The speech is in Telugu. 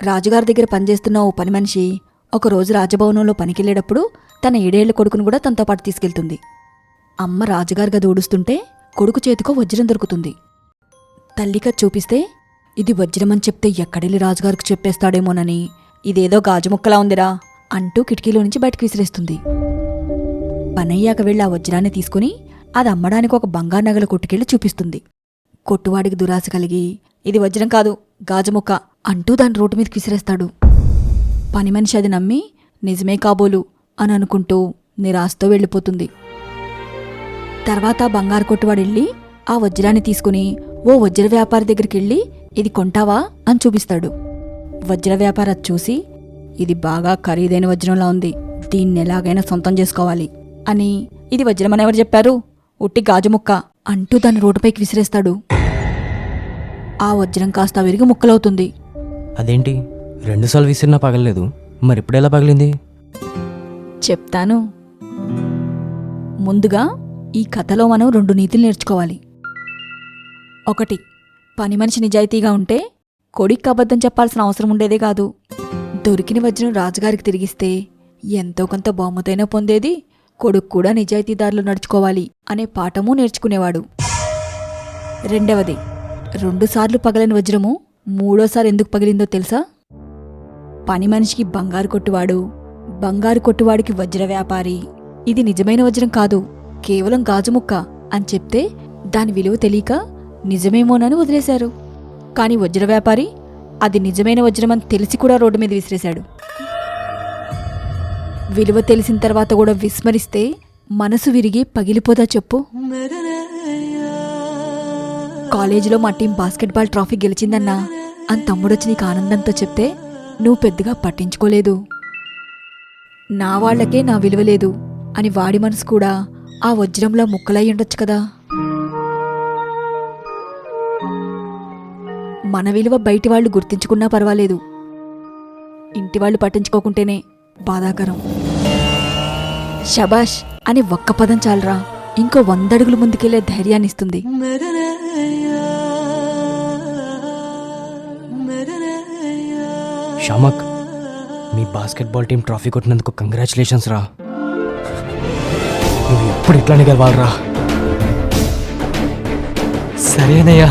రాజుగారి దగ్గర పనిచేస్తున్న ఓ పని మనిషి ఒకరోజు రాజభవనంలో పనికెళ్ళేటప్పుడు తన 7 ఏళ్ల కొడుకును కూడా తనతో పాటు తీసుకెళ్తుంది. అమ్మ రాజుగారి గది ఊడుస్తుంటే కొడుకు చేతికో వజ్రం దొరుకుతుంది. తల్లిగా చూపిస్తే ఇది వజ్రమని చెప్తే ఎక్కడెళ్ళి రాజుగారికి చెప్పేస్తాడేమోనని ఇదేదో గాజు ముక్కలా ఉందిరా అంటూ కిటికీలో నుంచి బయటకు విసిరేస్తుంది. పనయ్యాక వెళ్ళి ఆ వజ్రాన్ని తీసుకుని అది అమ్మడానికి ఒక బంగారు నగల కొట్టుకెళ్ళి చూపిస్తుంది. కొట్టువాడికి దురాశ కలిగి ఇది వజ్రం కాదు గాజు ముక్క అంటూ దాని రోడ్డు మీదకి విసిరేస్తాడు. పని మనిషి అది నమ్మి నిజమే కాబోలు అని అనుకుంటూ నిరాశతో వెళ్ళిపోతుంది. తర్వాత బంగారు కొట్టువాడెళ్ళి ఆ వజ్రాన్ని తీసుకుని ఓ వజ్ర వ్యాపారి దగ్గరికెళ్ళి ఇది కొంటావా అని చూపిస్తాడు. వజ్ర వ్యాపారి అది చూసి ఇది బాగా ఖరీదైన వజ్రంలా ఉంది, దీన్ని ఎలాగైనా సొంతం చేసుకోవాలి అని ఇది వజ్రమని ఎవరు చెప్పారు, ఉట్టి గాజు ముక్క అంటూ దాన్ని రోడ్డుపైకి విసిరేస్తాడు. ఆ వజ్రం కాస్త విరిగి ముక్కలవుతుంది. అదేంటి 2 సార్లు విసిరినా పగలలేదు, మరి ఇప్పుడెలా పగిలింది? చెప్తాను. ముందుగా ఈ కథలో మనం 2 నీతులు నేర్చుకోవాలి. 1, పని మనిషి నిజాయితీగా ఉంటే కొడుక్కి అబద్ధం చెప్పాల్సిన అవసరం ఉండేదే కాదు. దొరికిన వజ్రం రాజుగారికి తిరిగిస్తే ఎంతో కొంత బహుమతైనా పొందేది, కొడుకు కూడా నిజాయితీదారులు నడుచుకోవాలి అనే పాఠము నేర్చుకునేవాడు. 2, 2 సార్లు పగలని వజ్రము 3ఓసారి ఎందుకు పగిలిందో తెలుసా? పని మనిషికి బంగారు కొట్టువాడు, బంగారు కొట్టువాడికి వజ్ర వ్యాపారి ఇది నిజమైన వజ్రం కాదు కేవలం గాజు ముక్క అని చెప్తే దాని విలువ తెలియక నిజమేమోనని వదిలేశారు. కాని వజ్ర వ్యాపారి అది నిజమైన వజ్రమని తెలిసి కూడా రోడ్డు మీద విసిరేశాడు. విలువ తెలిసిన తర్వాత కూడా విస్మరిస్తే మనసు విరిగి పగిలిపోదా చెప్పు? కాలేజీలో మా టీం బాస్కెట్బాల్ ట్రాఫీ గెలిచిందన్నా అని తమ్ముడొచ్చి నీకు ఆనందంతో చెప్తే నువ్వు పెద్దగా పట్టించుకోలేదు. నా వాళ్లకే నా విలువ లేదు అని వాడి మనసు కూడా ఆ వజ్రంలో ముక్కలై ఉండొచ్చు కదా. మన విలువ బయటి వాళ్ళు గుర్తించుకున్నా పర్వాలేదు, ఇంటి వాళ్ళు పట్టించుకోకుంటేనే బాధాకరం. శబాష్ అని ఒక్క పదం చాలరా ఇంకో 100 అడుగులు ముందుకెళ్లే ధైర్యాన్నిస్తుంది. షామక్, మీ బాస్కెట్బాల్ టీం ట్రాఫీ కొట్టినందుకు కంగ్రాచులేషన్స్ రా. నువ్వు ఎప్పుడు ఇట్లానే గెలవాలరా. సరేనయ్యా.